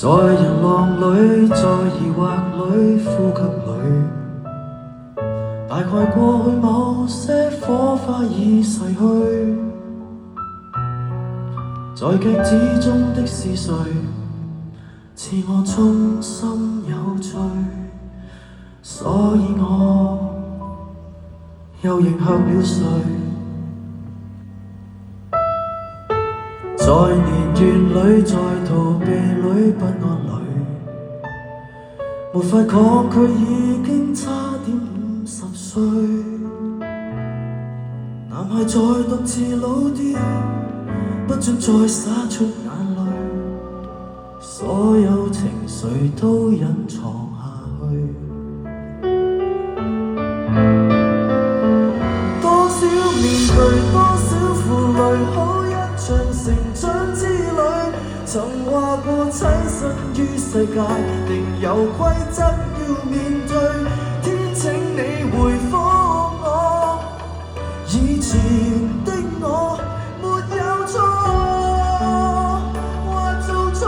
在人浪裏，在疑惑裏，呼吸裏，大概過去某些火花已逝去，在鏡子中的是誰，似我衷心有罪，所以我又迎合了誰？在年月裏，在逃避裏，不安裏，沒法抗拒，已經差點50歲。男孩在獨自老掉，不准再灑出眼淚，所有情緒都隱藏下去。多少面具，多少負累，好一場成長之旅。曾話過棲身於世界，定有規則要面對。天請你回覆我，以前的我沒有錯，或做錯。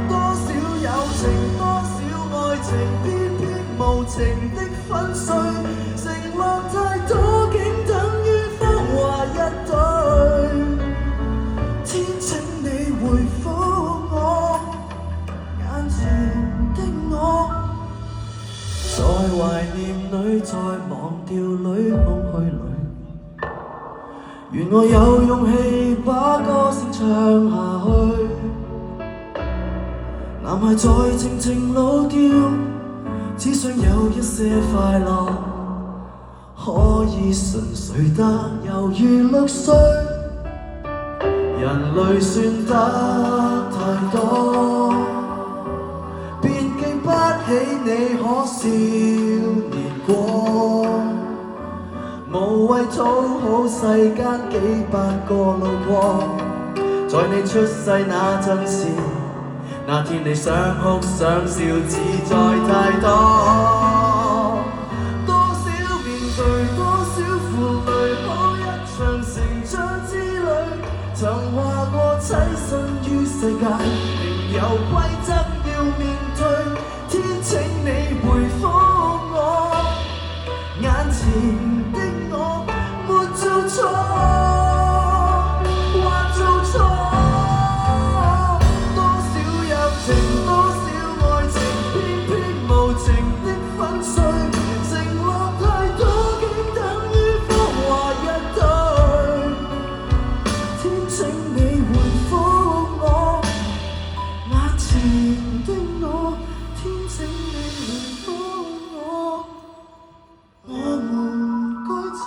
多少友情，多少愛情，偏偏無情的粉碎。承諾太多，竟等於謊話一堆。天請你回覆我，眼前的我，在懷念裏，在忘掉裏，空虛裏，願我有勇氣把歌聲唱下去。男孩在靜靜老掉，只想有一些快樂，可以純粹得猶如6歲。人類算得太多，別記不起你可笑年過，無謂討好世間幾百個路過。在你出世那陣時，那天你想哭想笑自在太多。多少面具，多少負累，好一場成長之旅。曾話過棲身於世界，定有規則要面對。天請你回覆我，眼前的我沒做錯，或做錯。多少友情，多少愛情，偏偏無情的粉碎。承諾太多，竟等於謊話一堆。天請你回覆我，眼前的我。天請你回覆我，我們該走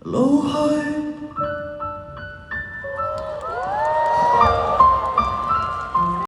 老去。